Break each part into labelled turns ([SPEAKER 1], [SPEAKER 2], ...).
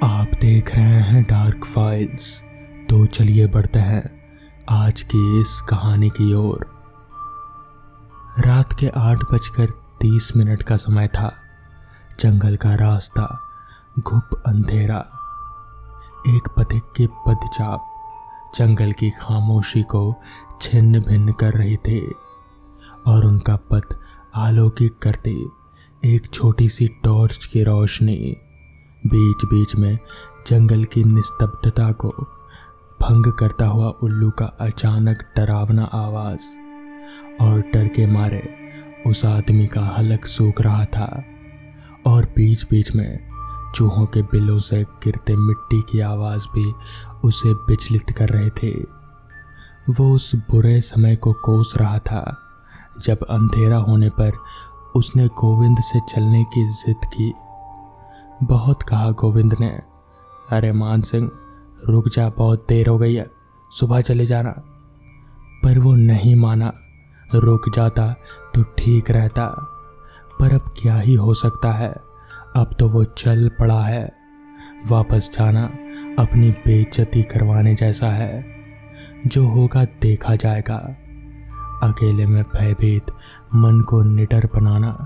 [SPEAKER 1] आप देख रहे हैं डार्क फाइल्स। तो चलिए बढ़ते हैं आज की इस कहानी की ओर। रात के 8:30 का समय था। जंगल का रास्ता घुप अंधेरा। एक पथिक की पदचाप जंगल की खामोशी को छिन्न भिन्न कर रही थी और उनका पथ आलोकित करती एक छोटी सी टॉर्च की रोशनी बीच बीच में जंगल की निस्तब्धता को भंग करता हुआ उल्लू का अचानक डरावना आवाज और डर के मारे उस आदमी का हलक सूख रहा था और बीच बीच में चूहों के बिलों से गिरते मिट्टी की आवाज भी उसे विचलित कर रहे थे। वो उस बुरे समय को कोस रहा था जब अंधेरा होने पर उसने गोविंद से चलने की जिद की। बहुत कहा गोविंद ने, अरे मान सिंह रुक जा, बहुत देर हो गई है, सुबह चले जाना। पर वो नहीं माना। रुक जाता तो ठीक रहता, पर अब क्या ही हो सकता है। अब तो वो चल पड़ा है। वापस जाना अपनी बेइज्जती करवाने जैसा है। जो होगा देखा जाएगा। अकेले में भयभीत मन को निडर बनाना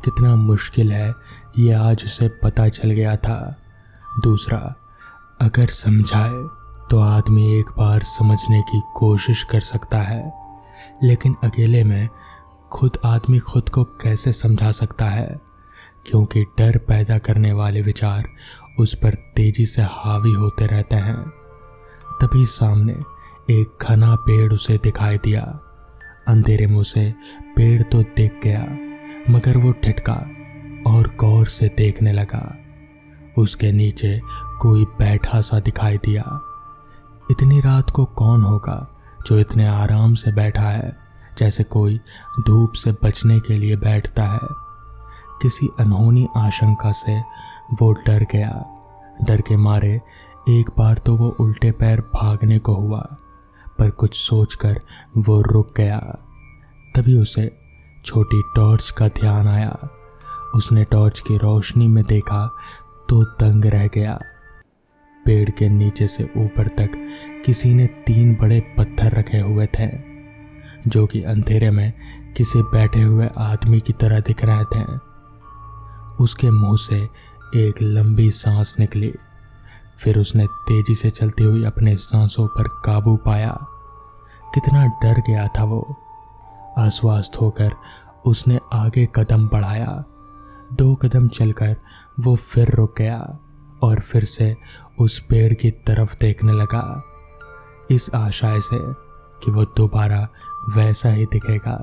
[SPEAKER 1] कितना मुश्किल है ये आज उसे पता चल गया था। दूसरा, अगर समझाए तो आदमी एक बार समझने की कोशिश कर सकता है, लेकिन अकेले में खुद आदमी खुद को कैसे समझा सकता है, क्योंकि डर पैदा करने वाले विचार उस पर तेजी से हावी होते रहते हैं। तभी सामने एक घना पेड़ उसे दिखाई दिया। अंधेरे में उसे पेड़ तो दिख गया, मगर वो ठिठका और गौर से देखने लगा। उसके नीचे कोई बैठा सा दिखाई दिया। इतनी रात को कौन होगा जो इतने आराम से बैठा है, जैसे कोई धूप से बचने के लिए बैठता है। किसी अनहोनी आशंका से वो डर गया। डर के मारे एक बार तो वो उल्टे पैर भागने को हुआ, पर कुछ सोचकर वो रुक गया। तभी उसे छोटी टॉर्च का ध्यान आया। उसने टॉर्च की रोशनी में देखा तो दंग रह गया। पेड़ के नीचे से ऊपर तक किसी ने 3 बड़े पत्थर रखे हुए थे, जो कि अंधेरे में किसी बैठे हुए आदमी की तरह दिख रहे थे। उसके मुंह से एक लंबी सांस निकली। फिर उसने तेजी से चलती हुई अपने सांसों पर काबू पाया। कितना डर गया था वो। आश्वस्त होकर उसने आगे कदम बढ़ाया। 2 कदम चलकर वो फिर रुक गया और फिर से उस पेड़ की तरफ देखने लगा, इस आशय से कि वो दोबारा वैसा ही दिखेगा,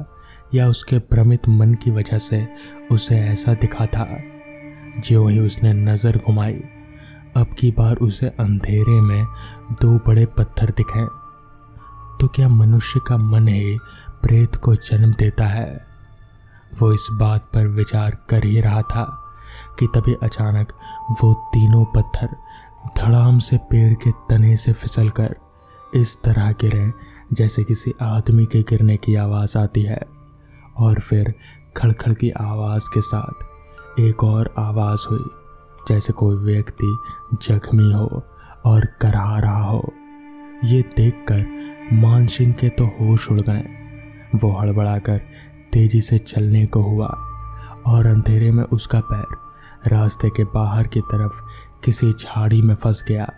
[SPEAKER 1] या उसके भ्रमित मन की वजह से उसे ऐसा दिखा था। ज्यों ही उसने नजर घुमाई, अब की बार उसे अंधेरे में 2 बड़े पत्थर दिखे। तो क्या मनुष्य का मन ही प्रेत को जन्म देता है? वो इस बात पर विचार कर ही रहा था कि तभी अचानक वो तीनों पत्थर धड़ाम से पेड़ के तने से फिसलकर इस तरह गिरे जैसे किसी आदमी के गिरने की आवाज़ आती है, और फिर खड़खड़ की आवाज़ के साथ एक और आवाज़ हुई, जैसे कोई व्यक्ति जख्मी हो और कराह रहा हो। ये देखकर मान सिंह के तो होश उड़ गए। वो हड़बड़ाकर तेजी से चलने को हुआ और अंधेरे में उसका पैर रास्ते के बाहर की तरफ किसी झाड़ी में फंस गया।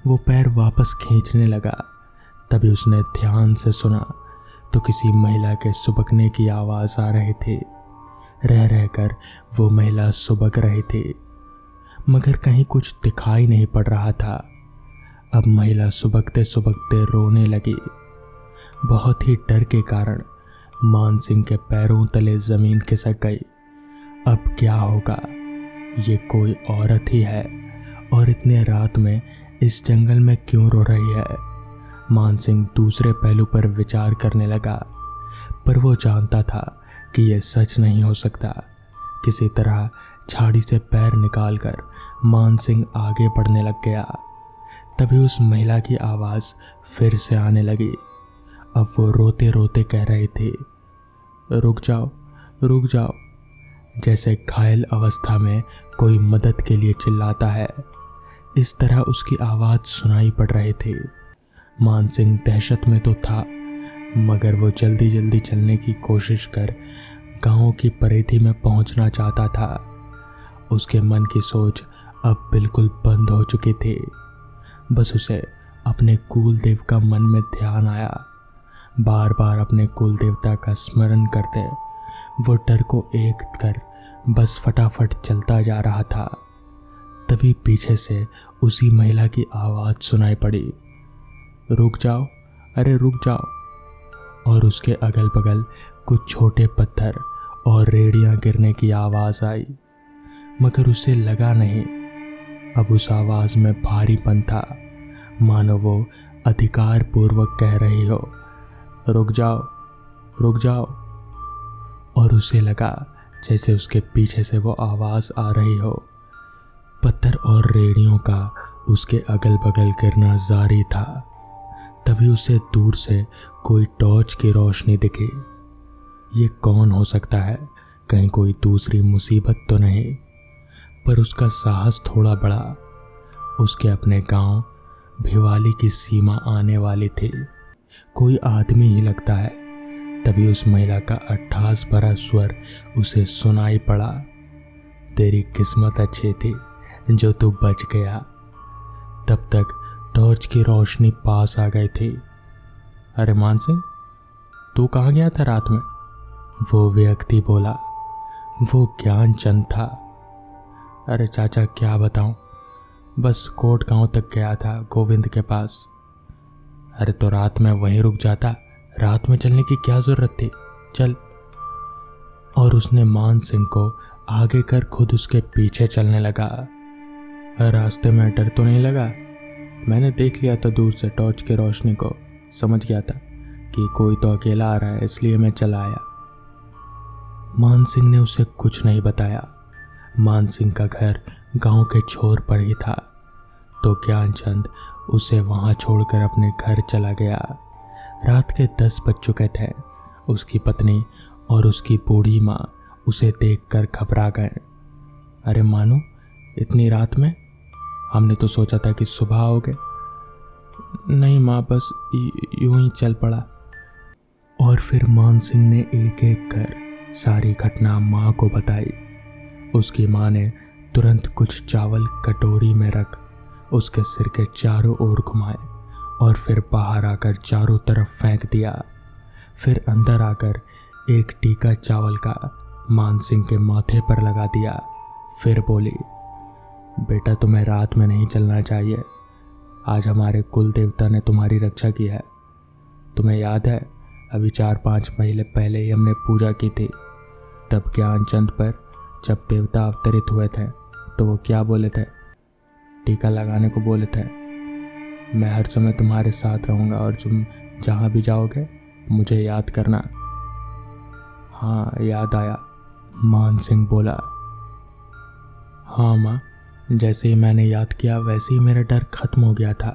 [SPEAKER 1] वो पैर वापस खींचने लगा। तभी उसने ध्यान से सुना तो किसी महिला के सुबकने की आवाज़ आ रही थी। रह रहकर वो महिला सुबक रही थी, मगर कहीं कुछ दिखाई नहीं पड़ रहा था। अब महिला सुबकते सुबकते रोने लगी। बहुत ही डर के कारण मान सिंह के पैरों तले जमीन खिसक गई। अब क्या होगा? ये कोई औरत ही है और इतने रात में इस जंगल में क्यों रो रही है? मान सिंह दूसरे पहलू पर विचार करने लगा, पर वो जानता था कि यह सच नहीं हो सकता। किसी तरह झाड़ी से पैर निकालकर मान सिंह आगे बढ़ने लग गया। तभी उस महिला की आवाज़ फिर से आने लगी। अब वो रोते रोते कह रही थी, रुक जाओ, रुक जाओ, जैसे घायल अवस्था में कोई मदद के लिए चिल्लाता है। इस तरह उसकी आवाज़ सुनाई पड़ रही थी। मानसिंह दहशत में तो था, मगर वो जल्दी जल्दी चलने की कोशिश कर गांव की परिधि में पहुंचना चाहता था। उसके मन की सोच अब बिल्कुल बंद हो चुकी थी। बस उसे अपने कुल देव का मन में ध्यान आया। बार बार अपने कुल देवता का स्मरण करते वो डर को एक कर बस फटाफट चलता जा रहा था। तभी पीछे से उसी महिला की आवाज़ सुनाई पड़ी, रुक जाओ, अरे रुक जाओ। और उसके अगल बगल कुछ छोटे पत्थर और रेडियां गिरने की आवाज़ आई, मगर उसे लगा नहीं। अब उस आवाज़ में भारीपन था, मानो वो अधिकार पूर्वक कह रही हो, रुक जाओ, रुक जाओ। और उसे लगा जैसे उसके पीछे से वो आवाज़ आ रही हो। पत्थर और रेडियों का उसके अगल बगल गिरना जारी था। तभी उसे दूर से कोई टॉर्च की रोशनी दिखी। ये कौन हो सकता है? कहीं कोई दूसरी मुसीबत तो नहीं? पर उसका साहस थोड़ा बढ़ा। उसके अपने गांव भिवाली की सीमा आने वाली थी। कोई आदमी ही लगता है। तभी उस महिला का अट्ठास भरा स्वर उसे सुनाई पड़ा, तेरी किस्मत अच्छी थी जो तू बच गया। तब तक टॉर्च की रोशनी पास आ गई थी। अरे मानसिंह, तू कहाँ गया था रात में? वो व्यक्ति बोला। वो ज्ञानचंद था। अरे चाचा क्या बताऊं, बस कोट गांव तक गया था, गोविंद के पास। अरे तो रात में वहीं रुक जाता, रात में चलने की क्या जरूरत थी, चल। और उसने मान सिंह को आगे कर खुद उसके पीछे चलने लगा। रास्ते में डर तो नहीं लगा? मैंने देख लिया था दूर से टॉर्च की रोशनी को, समझ गया था कि कोई तो अकेला आ रहा है, इसलिए मैं चला आया। मान सिंह ने उसे कुछ नहीं बताया। मान सिंह का घर गांव के छोर पर ही था, तो ज्ञानचंद उसे वहां छोड़कर अपने घर चला गया। रात के 10 बज चुके थे। उसकी पत्नी और उसकी बूढ़ी माँ उसे देखकर घबरा गए। अरे मानो, इतनी रात में? हमने तो सोचा था कि सुबह आओगे। नहीं माँ, बस यूं ही चल पड़ा। और फिर मान सिंह ने एक एक कर सारी घटना माँ को बताई। उसकी माँ ने तुरंत कुछ चावल कटोरी में रख उसके सिर के चारों ओर घुमाए और फिर बाहर आकर चारों तरफ फेंक दिया। फिर अंदर आकर एक टीका चावल का मान सिंह के माथे पर लगा दिया। फिर बोली, बेटा तुम्हें रात में नहीं चलना चाहिए। आज हमारे कुल देवता ने तुम्हारी रक्षा की है। तुम्हें याद है अभी 4-5 महीने पहले ही हमने पूजा की थी। तब ज्ञानचंद पर जब देवता अवतरित हुए थे तो वो क्या बोले थे? टीका लगाने को बोले थे। मैं हर समय तुम्हारे साथ रहूँगा और तुम जहाँ भी जाओगे मुझे याद करना। हाँ याद आया, मान सिंह बोला। हाँ माँ, जैसे ही मैंने याद किया वैसे ही मेरा डर खत्म हो गया था।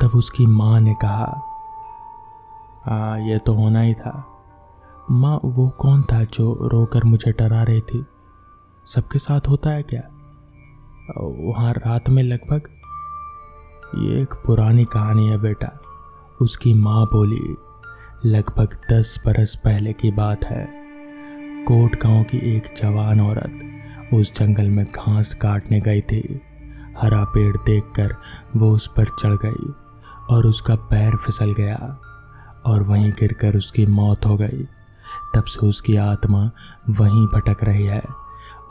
[SPEAKER 1] तब उसकी माँ ने कहा, हाँ ये तो होना ही था। माँ वो कौन था जो रोकर मुझे डरा रही थी? सबके साथ होता है क्या वहाँ रात में लगभग? ये एक पुरानी कहानी है बेटा, उसकी माँ बोली। लगभग 10 बरस पहले की बात है। कोट गांव की एक जवान औरत उस जंगल में घास काटने गई थी। हरा पेड़ देखकर वो उस पर चढ़ गई और उसका पैर फिसल गया और वहीं गिरकर उसकी मौत हो गई। तब से उसकी आत्मा वहीं भटक रही है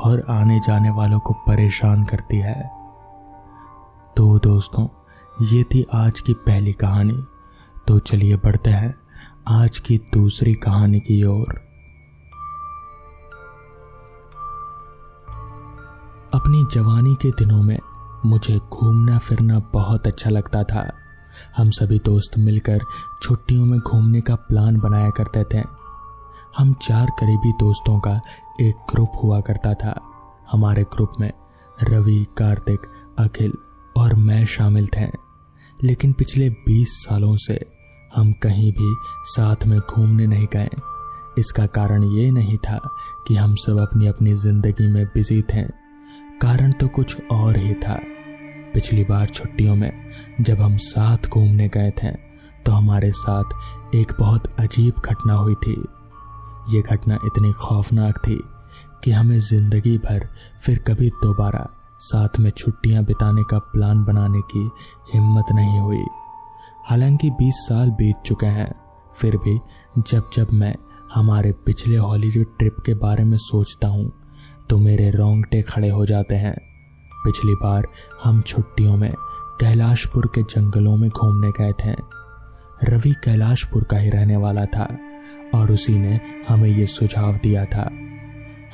[SPEAKER 1] और आने जाने वालों को परेशान करती है। तो दोस्तों, ये थी आज की पहली कहानी। तो चलिए बढ़ते हैं आज की दूसरी कहानी की ओर। अपनी जवानी के दिनों में मुझे घूमना फिरना बहुत अच्छा लगता था। हम सभी दोस्त मिलकर छुट्टियों में घूमने का प्लान बनाया करते थे। हम 4 करीबी दोस्तों का एक ग्रुप हुआ करता था। हमारे ग्रुप में रवि, कार्तिक, अखिल और मैं शामिल थे। लेकिन पिछले 20 सालों से हम कहीं भी साथ में घूमने नहीं गए। इसका कारण ये नहीं था कि हम सब अपनी अपनी जिंदगी में बिजी थे, कारण तो कुछ और ही था। पिछली बार छुट्टियों में जब हम साथ घूमने गए थे तो हमारे साथ एक बहुत अजीब घटना हुई थी। ये घटना इतनी खौफनाक थी कि हमें जिंदगी भर फिर कभी दोबारा साथ में छुट्टियां बिताने का प्लान बनाने की हिम्मत नहीं हुई। हालांकि 20 साल बीत चुके हैं, फिर भी जब जब मैं हमारे पिछले हॉलीडे ट्रिप के बारे में सोचता हूँ तो मेरे रोंगटे खड़े हो जाते हैं। पिछली बार हम छुट्टियों में कैलाशपुर के जंगलों में घूमने गए थे। रवि कैलाशपुर का ही रहने वाला था और उसी ने हमें ये सुझाव दिया था।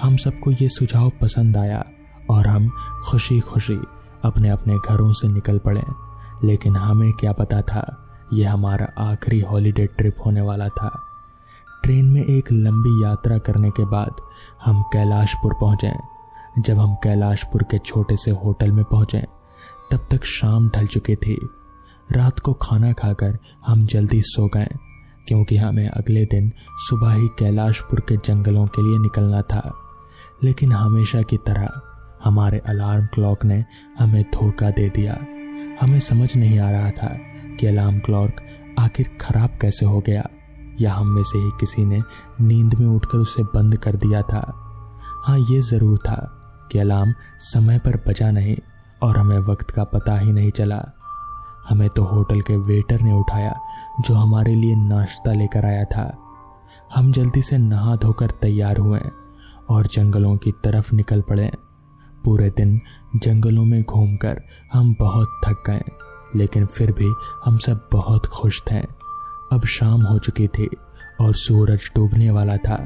[SPEAKER 1] हम सबको ये सुझाव पसंद आया और हम खुशी खुशी अपने अपने घरों से निकल पड़े। लेकिन हमें क्या पता था ये हमारा आखिरी हॉलीडे ट्रिप होने वाला था। ट्रेन में एक लंबी यात्रा करने के बाद हम कैलाशपुर पहुंचे। जब हम कैलाशपुर के छोटे से होटल में पहुंचे तब तक शाम ढल चुकी थी। रात को खाना खाकर हम जल्दी सो गए क्योंकि हमें अगले दिन सुबह ही कैलाशपुर के जंगलों के लिए निकलना था। लेकिन हमेशा की तरह हमारे अलार्म क्लॉक ने हमें धोखा दे दिया। हमें समझ नहीं आ रहा था कि अलार्म क्लॉक आखिर खराब कैसे हो गया, या हम में से ही किसी ने नींद में उठकर उसे बंद कर दिया था। हाँ, ये ज़रूर था कि अलार्म समय पर बजा नहीं और हमें वक्त का पता ही नहीं चला। हमें तो होटल के वेटर ने उठाया जो हमारे लिए नाश्ता लेकर आया था। हम जल्दी से नहा धोकर तैयार हुए और जंगलों की तरफ निकल पड़े। पूरे दिन जंगलों में घूमकर हम बहुत थक गए, लेकिन फिर भी हम सब बहुत खुश थे। अब शाम हो चुकी थी और सूरज डूबने वाला था,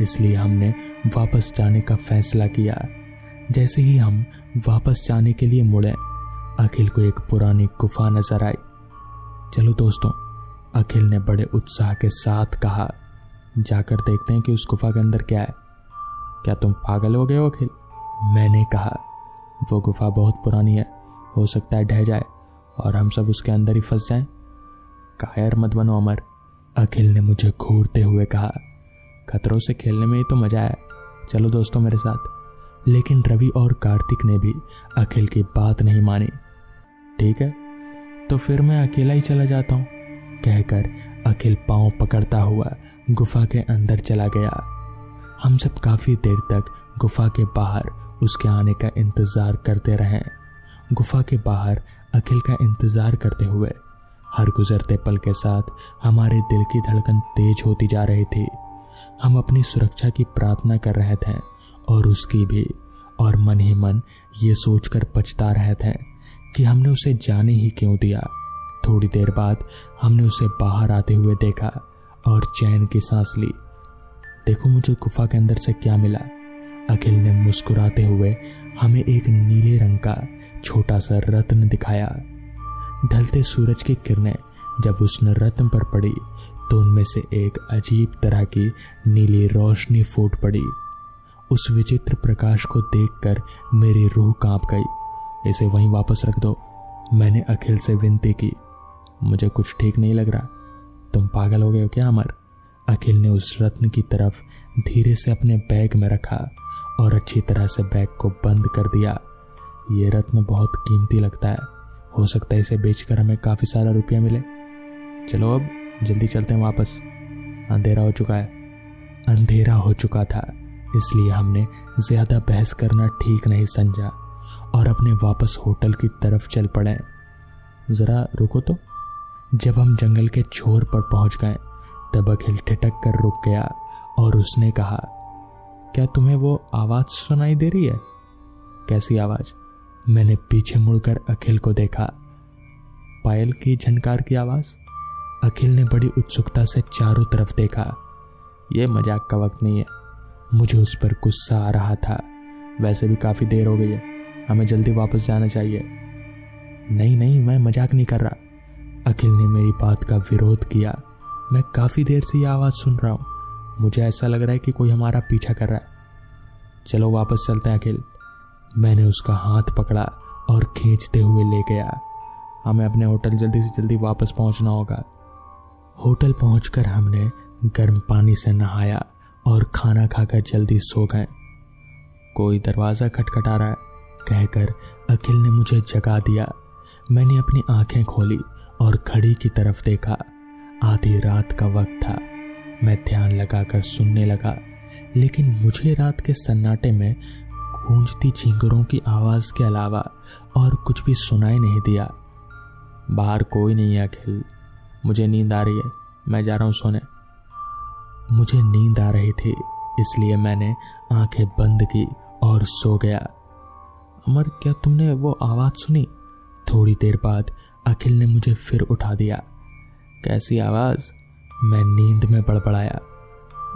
[SPEAKER 1] इसलिए हमने वापस जाने का फैसला किया। जैसे ही हम वापस जाने के लिए मुड़े, अखिल को एक पुरानी गुफा नजर आई। चलो दोस्तों, अखिल ने बड़े उत्साह के साथ कहा, जाकर देखते हैं कि उस गुफा के अंदर क्या है। क्या तुम पागल हो गए हो अखिल? मैंने कहा, वो गुफा बहुत पुरानी है, हो सकता है ढह जाए और हम सब उसके अंदर ही फंस जाएं। कायर मत बनो अमर, अखिल ने मुझे घूरते हुए कहा। खतरों से खेलने में ही तो मजा है, चलो दोस्तों मेरे साथ। लेकिन रवि और कार्तिक ने भी अखिल की बात नहीं मानी। ठीक है, तो फिर मैं अकेला ही चला जाता हूँ, कहकर अखिल पांव पकड़ता हुआ गुफा के अंदर चला गया। हम सब काफी देर तक गुफा के बाहर उसके आने का इंतजार करते रहे। गुफा के बाहर अखिल का इंतजार करते हुए हर गुजरते पल के साथ हमारे दिल की धड़कन तेज होती जा रही थी। हम अपनी सुरक्षा की प्रार्थना कर रहे थे और उसकी भी, और मन ही मन ये सोचकर पछता रहे थे कि हमने उसे जाने ही क्यों दिया। थोड़ी देर बाद हमने उसे बाहर आते हुए देखा और चैन की सांस ली। देखो मुझे गुफा के अंदर से क्या मिला। अखिल ने मुस्कुराते हुए हमें एक नीले रंग का छोटा सा रत्न दिखाया। ढलते सूरज की किरणें जब उस रत्न पर पड़ी तो उनमें से एक अजीब तरह की नीली रोशनी फूट पड़ी। उस विचित्र प्रकाश को देखकर मेरी रूह कांप गई। इसे वहीं वापस रख दो, मैंने अखिल से विनती की। मुझे कुछ ठीक नहीं लग रहा, तुम पागल हो गए हो क्या अमर? अखिल ने उस रत्न की तरफ धीरे से अपने बैग में रखा और अच्छी तरह से बैग को बंद कर दिया। ये रत्न बहुत कीमती लगता है, हो सकता है इसे बेचकर हमें काफी सारा रुपया मिले। चलो अब जल्दी चलते हैं वापस, अंधेरा हो चुका है। अंधेरा हो चुका था, इसलिए हमने ज्यादा बहस करना ठीक नहीं समझा और अपने वापस होटल की तरफ चल पड़े। जरा रुको तो। जब हम जंगल के छोर पर पहुंच गए तब अखिल ठिठक कर रुक गया और उसने कहा, क्या तुम्हें वो आवाज सुनाई दे रही है? कैसी आवाज? मैंने पीछे मुड़कर अखिल को देखा। पायल की झनकार की आवाज। अखिल ने बड़ी उत्सुकता से चारों तरफ देखा। यह मजाक का वक्त नहीं है। मुझे उस पर गुस्सा आ रहा था। वैसे भी काफी देर हो गई है, हमें जल्दी वापस जाना चाहिए। नहीं नहीं, मैं मजाक नहीं कर रहा। अखिल ने मेरी बात का विरोध किया। मैं काफी देर से यह आवाज सुन रहा हूं, मुझे ऐसा लग रहा है कि कोई हमारा पीछा कर रहा है। चलो वापस चलते हैं अखिल। मैंने उसका हाथ पकड़ा और खींचते हुए ले गया। हमें अपने होटल जल्दी से जल्दी वापस पहुंचना होगा। होटल पहुंचकर हमने गर्म पानी से नहाया और खाना खाकर जल्दी सो गए। कोई दरवाजा खटखटा रहा है, कहकर अखिल ने मुझे जगा दिया। मैंने अपनी आंखें खोली और घड़ी की तरफ देखा। आधी रात का वक्त था। मैं ध्यान लगाकर सुनने लगा, लेकिन मुझे रात के सन्नाटे में गूंजती झींगरों की आवाज़ के अलावा और कुछ भी सुनाई नहीं दिया। बाहर कोई नहीं है अखिल, मुझे नींद आ रही है, मैं जा रहा हूँ सोने। मुझे नींद आ रही थी, इसलिए मैंने आंखें बंद की और सो गया। अमर, क्या तुमने वो आवाज़ सुनी? थोड़ी देर बाद अखिल ने मुझे फिर उठा दिया। कैसी आवाज़? मैं नींद में बड़बड़ाया।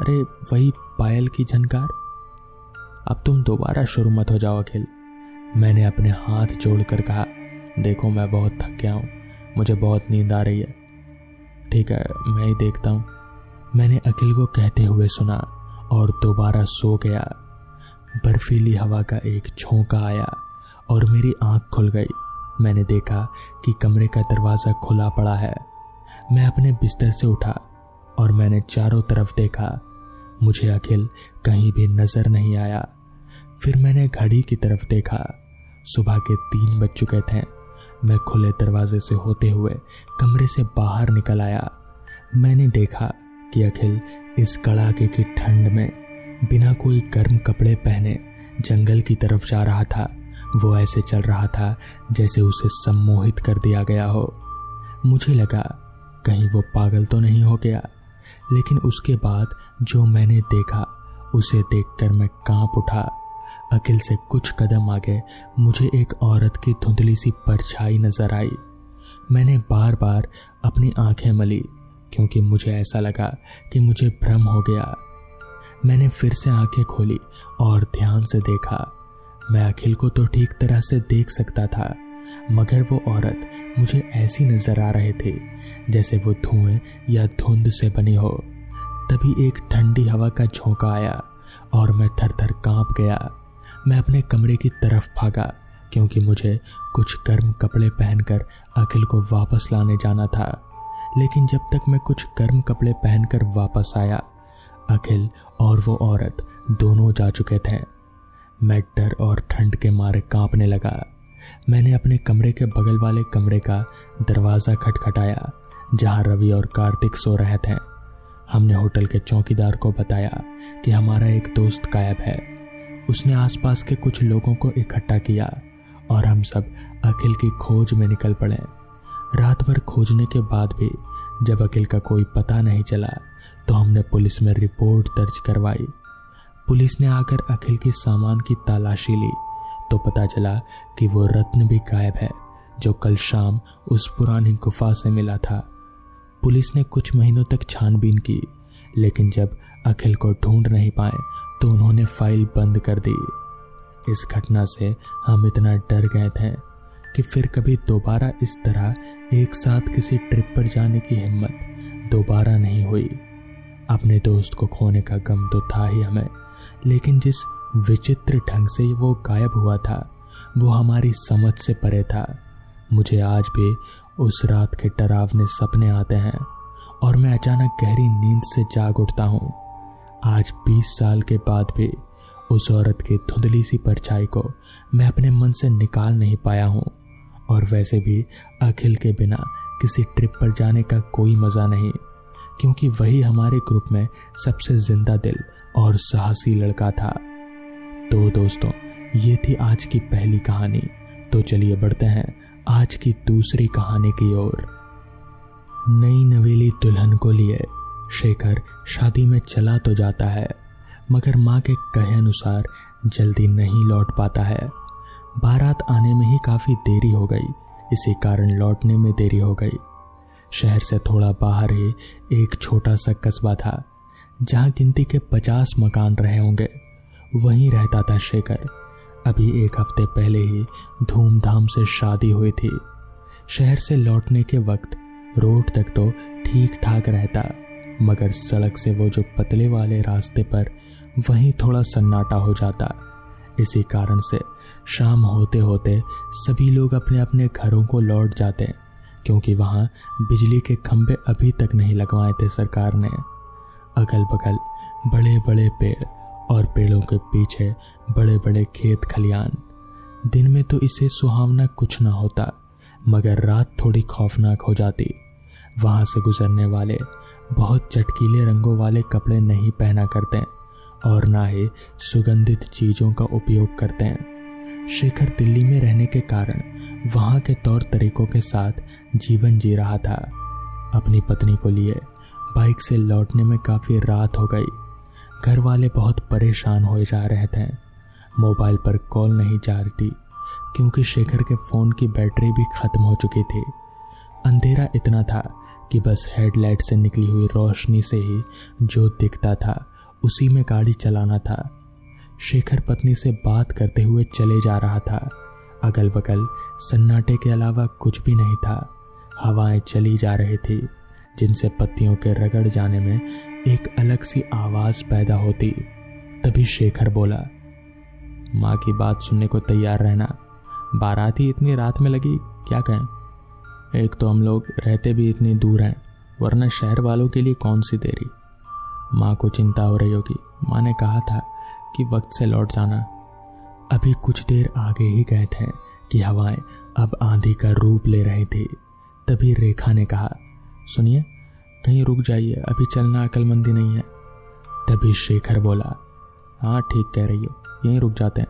[SPEAKER 1] अरे वही पायल की झनकार। अब तुम दोबारा शुरू मत हो जाओ अखिल, मैंने अपने हाथ जोड़कर कहा। देखो मैं बहुत थक गया हूँ, मुझे बहुत नींद आ रही है। ठीक है, मैं ही देखता हूँ, मैंने अखिल को कहते हुए सुना और दोबारा सो गया। बर्फीली हवा का एक झोंका आया और मेरी आंख खुल गई। मैंने देखा कि कमरे का दरवाज़ा खुला पड़ा है। मैं अपने बिस्तर से उठा और मैंने चारों तरफ देखा। मुझे अखिल कहीं भी नजर नहीं आया। फिर मैंने घड़ी की तरफ देखा। सुबह के 3 बज चुके थे। मैं खुले दरवाजे से होते हुए कमरे से बाहर निकल आया। मैंने देखा कि अखिल इस कड़ाके की ठंड में बिना कोई गर्म कपड़े पहने जंगल की तरफ जा रहा था। वो ऐसे चल रहा था जैसे उसे सम्मोहित कर दिया गया हो। मुझे लगा कहीं वो पागल तो नहीं हो गया, लेकिन उसके बाद जो मैंने देखा उसे देखकर मैं कांप उठा। अखिल से कुछ कदम आगे मुझे एक औरत की धुंधली सी परछाई नजर आई। मैंने बार बार अपनी आंखें मली क्योंकि मुझे ऐसा लगा कि मुझे भ्रम हो गया। मैंने फिर से आंखें खोली और ध्यान से देखा। मैं अखिल को तो ठीक तरह से देख सकता था, मगर वो औरत मुझे ऐसी नजर आ रही थी जैसे वो धुएं या धुंध से बनी हो। तभी एक ठंडी हवा का झोंका आया और मैं थर थर कांप गया। मैं अपने कमरे की तरफ भागा क्योंकि मुझे कुछ गर्म कपड़े पहनकर अखिल को वापस लाने जाना था। लेकिन जब तक मैं कुछ गर्म कपड़े पहनकर वापस आया, अखिल और वो औरत दोनों जा चुके थे। मैं डर और ठंड के मारे कांपने लगा। मैंने अपने कमरे के बगल वाले कमरे का दरवाज़ा खटखटाया जहां रवि और कार्तिक सो रहे थे। हमने होटल के चौकीदार को बताया कि हमारा एक दोस्त गायब है। उसने आसपास के कुछ लोगों को इकट्ठा किया और हम सब अखिल की खोज में निकल पड़े। रात भर खोजने के बाद भी जब अखिल का कोई पता नहीं चला तो हमने पुलिस में रिपोर्ट दर्ज करवाई। पुलिस ने आकर अखिल के सामान की तलाशी ली तो पता चला कि वो रत्न भी गायब है जो कल शाम उस पुरानी गुफा से मिला था। पुलिस ने कुछ महीनों तक छानबीन की, लेकिन जब अखिल को ढूंढ नहीं पाए तो उन्होंने फाइल बंद कर दी। इस घटना से हम इतना डर गए थे कि फिर कभी दोबारा इस तरह एक साथ किसी ट्रिप पर जाने की हिम्मत दोबारा नहीं हुई। अपने दोस्त को खोने का गम तो था ही हमें, लेकिन जिस विचित्र ढंग से वो गायब हुआ था वो हमारी समझ से परे था। मुझे आज भी उस रात के डरावने सपने आते हैं और मैं अचानक गहरी नींद से जाग उठता हूँ। आज 20 साल के बाद भी उस औरत की धुंधली सी परछाई को मैं अपने मन से निकाल नहीं पाया हूँ। और वैसे भी अखिल के बिना किसी ट्रिप पर जाने का कोई मज़ा नहीं, क्योंकि वही हमारे ग्रुप में सबसे जिंदा दिल और साहसी लड़का था। तो दोस्तों, ये थी आज की पहली कहानी। तो चलिए बढ़ते हैं आज की दूसरी कहानी की ओर। नई नवेली दुल्हन को लिए शेखर शादी में चला तो जाता है, मगर माँ के कहे अनुसार जल्दी नहीं लौट पाता है। बारात आने में ही काफ़ी देरी हो गई, इसी कारण लौटने में देरी हो गई। शहर से थोड़ा बाहर ही एक छोटा सा कस्बा था जहाँ गिनती के 50 मकान रहे होंगे। वहीं रहता था शेखर। अभी एक हफ्ते पहले ही धूमधाम से शादी हुई थी। शहर से लौटने के वक्त रोड तक तो ठीक ठाक रहता, मगर सड़क से वो जो पतले वाले रास्ते पर वहीं थोड़ा सन्नाटा हो जाता। इसी कारण से शाम होते होते सभी लोग अपने अपने घरों को लौट जाते, क्योंकि वहाँ बिजली के खंभे अभी तक नहीं लगवाए थे सरकार ने। अगल बगल बड़े बड़े पेड़ और पेड़ों के पीछे बड़े बड़े खेत खलियान। दिन में तो इसे सुहावना कुछ ना होता, मगर रात थोड़ी खौफनाक हो जाती। वहां से गुजरने वाले बहुत चटकीले रंगों वाले कपड़े नहीं पहना करते और ना ही सुगंधित चीजों का उपयोग करते हैं। शेखर दिल्ली में रहने के कारण वहां के तौर तरीकों के साथ जीवन जी रहा था। अपनी पत्नी को लिए बाइक से लौटने में काफी रात हो गई। घर वाले बहुत परेशान हो जा रहे थे। मोबाइल पर कॉल नहीं जा रही थी क्योंकि शेखर के फोन की बैटरी भी खत्म हो चुकी थी। अंधेरा इतना था कि बस हेडलाइट से निकली हुई रोशनी से ही जो दिखता था उसी में गाड़ी चलाना था। शेखर पत्नी से बात करते हुए चले जा रहा था। अगल बगल सन्नाटे के अलावा कुछ भी नहीं था। हवाएं चली जा रही थी जिनसे पत्तियों के रगड़ जाने में एक अलग सी आवाज पैदा होती। तभी शेखर बोला, माँ की बात सुनने को तैयार रहना, बारात ही इतनी रात में लगी, क्या कहें। एक तो हम लोग रहते भी इतनी दूर हैं, वरना शहर वालों के लिए कौन सी देरी। माँ को चिंता हो रही होगी, माँ ने कहा था कि वक्त से लौट जाना। अभी कुछ देर आगे ही गए थे कि हवाएं अब आंधी का रूप ले रही थी। तभी रेखा ने कहा, सुनिए कहीं रुक जाइए, अभी चलना अक्लमंदी नहीं है। तभी शेखर बोला, हाँ ठीक कह रही हो, यहीं रुक जाते हैं,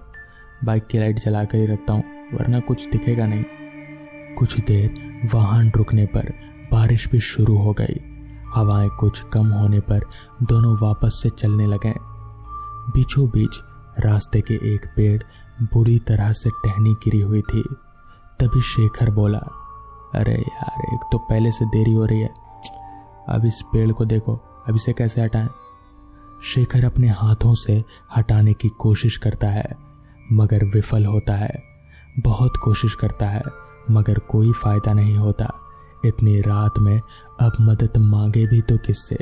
[SPEAKER 1] बाइक की लाइट जला कर ही रखता हूँ वरना कुछ दिखेगा नहीं। कुछ देर वाहन रुकने पर बारिश भी शुरू हो गई। हवाएं कुछ कम होने पर दोनों वापस से चलने लगे। बीचों बीच रास्ते के एक पेड़ बुरी तरह से टहनी गिरी हुई थी। तभी शेखर बोला, अरे यार एक तो पहले से देरी हो रही है, अब इस पेड़ को देखो, अब इसे कैसे हटाएं। शेखर अपने हाथों से हटाने की कोशिश करता है मगर विफल होता है। बहुत कोशिश करता है मगर कोई फायदा नहीं होता। इतनी रात में अब मदद मांगे भी तो किससे।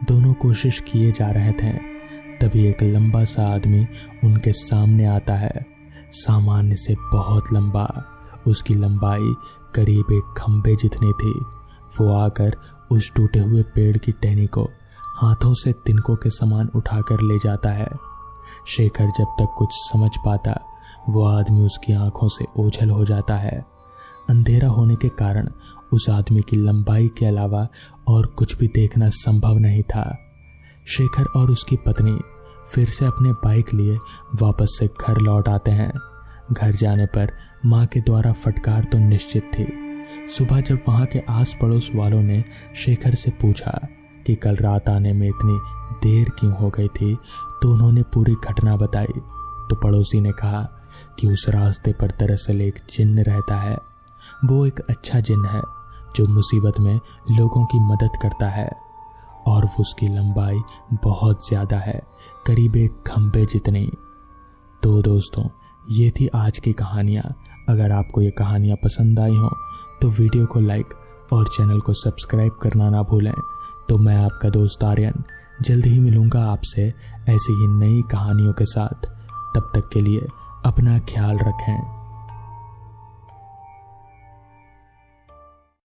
[SPEAKER 1] दोनों कोशिश किए जा रहे थे। तभी एक लंबा सा आदमी उनके सामने आता है, सामान्य से बहुत लंबा। उसकी लंबाई करीब एक खंबे जितनी थी। वो आकर उस टूटे हुए पेड़ की टहनी को हाथों से तिनकों के समान उठाकर ले जाता है। शेखर जब तक कुछ समझ पाता वो आदमी उसकी आंखों से ओझल हो जाता है। अंधेरा होने के कारण उस आदमी की लंबाई के अलावा और कुछ भी देखना संभव नहीं था। शेखर और उसकी पत्नी फिर से अपने बाइक लिए वापस से घर लौट आते हैं। घर जाने पर माँ के द्वारा फटकार तो निश्चित थी। सुबह जब वहाँ के आस पड़ोस वालों ने शेखर से पूछा कि कल रात आने में इतनी देर क्यों हो गई थी तो उन्होंने पूरी घटना बताई। तो पड़ोसी ने कहा कि उस रास्ते पर दरअसल एक जिन्न रहता है। वो एक अच्छा जिन्न है जो मुसीबत में लोगों की मदद करता है और उसकी लंबाई बहुत ज़्यादा है, करीब एक खंबे जितनी। तो दोस्तों ये थी आज की कहानियाँ। अगर आपको ये कहानियाँ पसंद आई हों तो वीडियो को लाइक और चैनल को सब्सक्राइब करना ना भूलें। तो मैं आपका दोस्त आर्यन जल्द ही मिलूँगा आपसे ऐसी ही नई कहानियों के साथ। तब तक के लिए अपना ख्याल रखें।